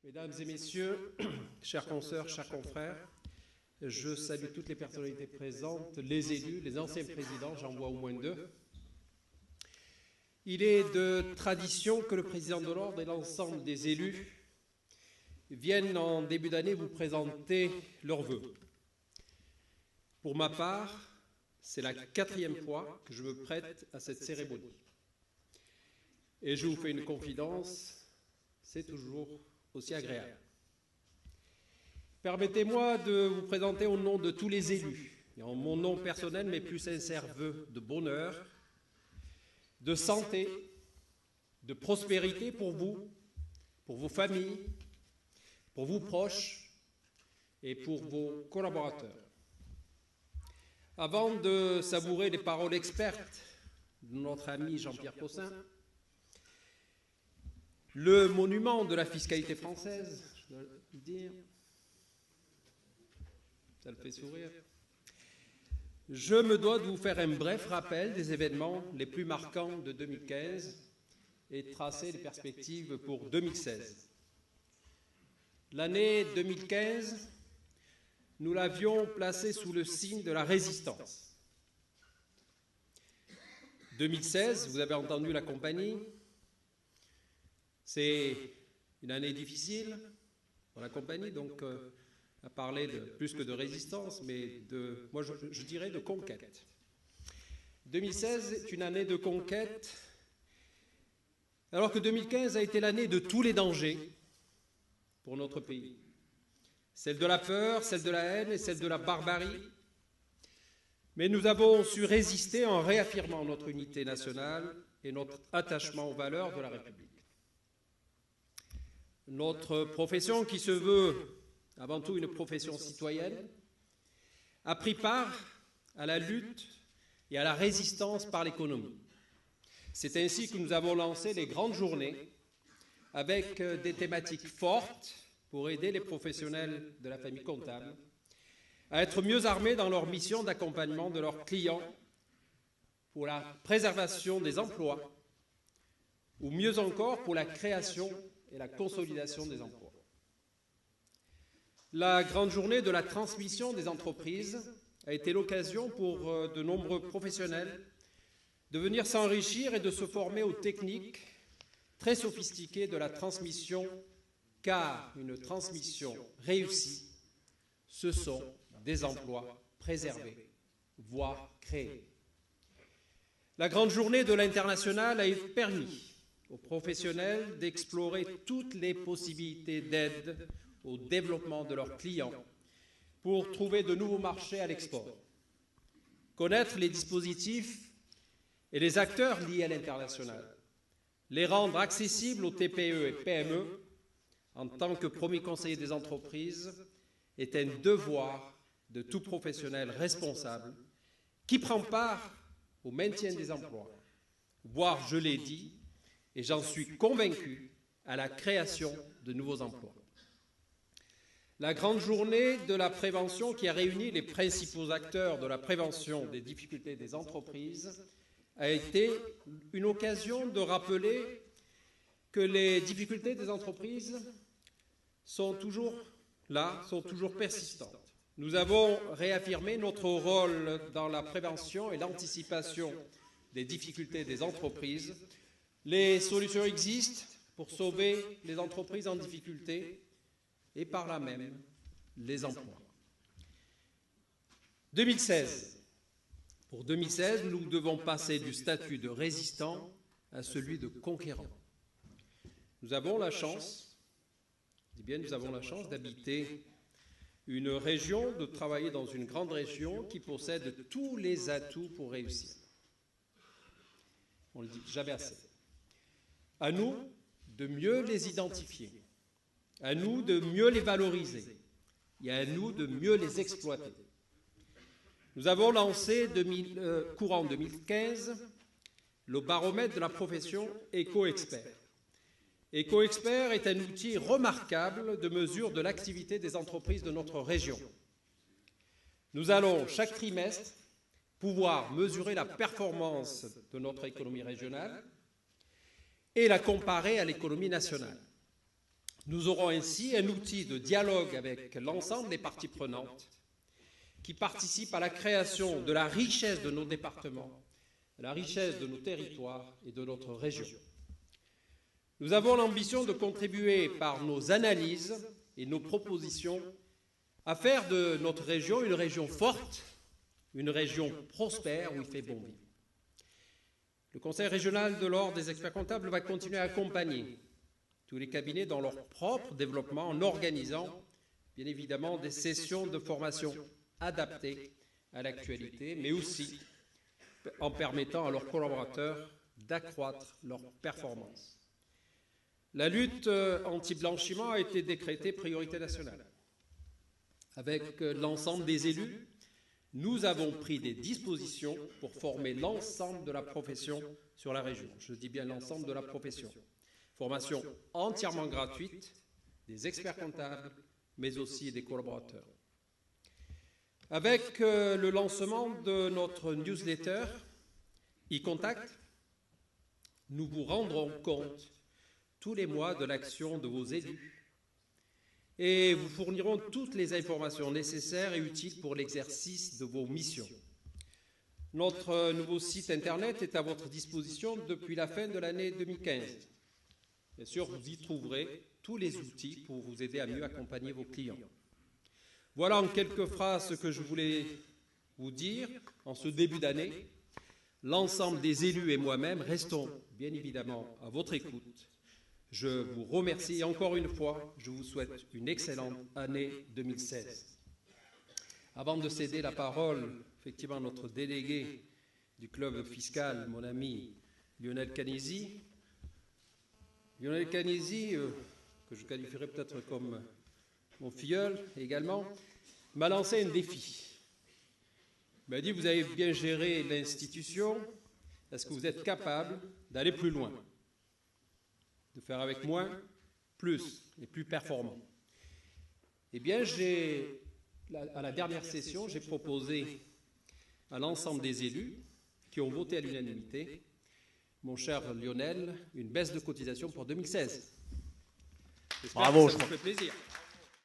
Mesdames et messieurs, chères consoeurs, chers confrères, je salue toutes les personnalités présentes, les élus, les anciens présidents, j'en vois au moins 2. Il est de tradition que le président de l'Ordre et l'ensemble des élus viennent en début d'année vous présenter leurs vœux. Pour ma part, c'est la 4e fois que je me prête à cette cérémonie. Et je vous fais une confidence, c'est toujours aussi agréable. Permettez-moi de vous présenter au nom de tous les élus, et en mon nom personnel, mes plus sincères vœux de bonheur, de santé, de prospérité pour vous, pour vos familles, pour vos proches et pour vos collaborateurs. Avant de savourer les paroles expertes de notre ami Jean-Pierre Possin, le monument de la fiscalité française, je dois le dire, ça le fait sourire, je me dois de vous faire un bref rappel des événements les plus marquants de 2015 et de tracer les perspectives pour 2016. L'année 2015, nous l'avions placée sous le signe de la résistance. 2016, vous avez entendu la compagnie, c'est une année difficile pour la compagnie, donc à parler de plus que de résistance, mais de, moi je dirais de conquête. 2016 est une année de conquête, alors que 2015 a été l'année de tous les dangers pour notre pays. Celle de la peur, celle de la haine et celle de la barbarie. Mais nous avons su résister en réaffirmant notre unité nationale et notre attachement aux valeurs de la République. Notre profession, qui se veut avant tout une profession citoyenne, a pris part à la lutte et à la résistance par l'économie. C'est ainsi que nous avons lancé les grandes journées avec des thématiques fortes pour aider les professionnels de la famille comptable à être mieux armés dans leur mission d'accompagnement de leurs clients pour la préservation des emplois ou mieux encore pour la création et la consolidation des emplois. La grande journée de la transmission des entreprises a été l'occasion pour de nombreux professionnels de venir s'enrichir et de se former aux techniques très sophistiquées de la transmission, car une transmission réussie, ce sont des emplois préservés, voire créés. La grande journée de l'international a permis aux professionnels d'explorer toutes les possibilités d'aide au développement de leurs clients pour trouver de nouveaux marchés à l'export. Connaître les dispositifs et les acteurs liés à l'international, les rendre accessibles aux TPE et PME en tant que premier conseiller des entreprises est un devoir de tout professionnel responsable qui prend part au maintien des emplois, voire, je l'ai dit, et j'en suis convaincu, à la création de nouveaux emplois. La grande journée de la prévention qui a réuni les principaux acteurs de la prévention des difficultés des entreprises a été une occasion de rappeler que les difficultés des entreprises sont toujours là, sont toujours persistantes. Nous avons réaffirmé notre rôle dans la prévention et l'anticipation des difficultés des entreprises. Les solutions existent pour sauver les entreprises en difficulté et par là même les emplois. 2016. Pour 2016, nous devons passer du statut de résistant à celui de conquérant. Nous avons la chance, je dis bien nous avons la chance d'habiter une région, de travailler dans une grande région qui possède tous les atouts pour réussir. On ne le dit jamais assez. À nous de mieux les identifier, à nous de mieux les valoriser et à nous de mieux les exploiter. Nous avons lancé courant 2015 le baromètre de la profession EcoExpert. EcoExpert est un outil remarquable de mesure de l'activité des entreprises de notre région. Nous allons chaque trimestre pouvoir mesurer la performance de notre économie régionale et la comparer à l'économie nationale. Nous aurons ainsi un outil de dialogue avec l'ensemble des parties prenantes qui participent à la création de la richesse de nos départements, de la richesse de nos territoires et de notre région. Nous avons l'ambition de contribuer par nos analyses et nos propositions à faire de notre région une région forte, une région prospère où il fait bon vivre. Le Conseil régional de l'Ordre des experts comptables va continuer à accompagner tous les cabinets dans leur propre développement en organisant, bien évidemment, des sessions de formation adaptées à l'actualité, mais aussi en permettant à leurs collaborateurs d'accroître leur performance. La lutte anti-blanchiment a été décrétée priorité nationale. Avec l'ensemble des élus, nous avons pris des dispositions pour former l'ensemble de la profession sur la région. Je dis bien l'ensemble de la profession. Formation entièrement gratuite des experts comptables, mais aussi des collaborateurs. Avec le lancement de notre newsletter e-Contact, nous vous rendrons compte tous les mois de l'action de vos élus et vous fournirons toutes les informations nécessaires et utiles pour l'exercice de vos missions. Notre nouveau site Internet est à votre disposition depuis la fin de l'année 2015. Bien sûr, vous y trouverez tous les outils pour vous aider à mieux accompagner vos clients. Voilà en quelques phrases ce que je voulais vous dire en ce début d'année. L'ensemble des élus et moi-même restons bien évidemment à votre écoute. Je vous remercie et encore une fois, je vous souhaite une excellente année 2016. Avant de céder la parole, effectivement, à notre délégué du club fiscal, mon ami Lionel Canisi. Lionel Canisi, que je qualifierais peut-être comme mon filleul également, m'a lancé un défi. Il m'a dit, vous avez bien géré l'institution, est-ce que vous êtes capable d'aller plus loin, de faire avec moins, plus et plus performant? Eh bien, à la dernière session, j'ai proposé à l'ensemble des élus qui ont voté à l'unanimité, mon cher Lionel, une baisse de cotisation pour 2016. J'espère que ça vous fait plaisir.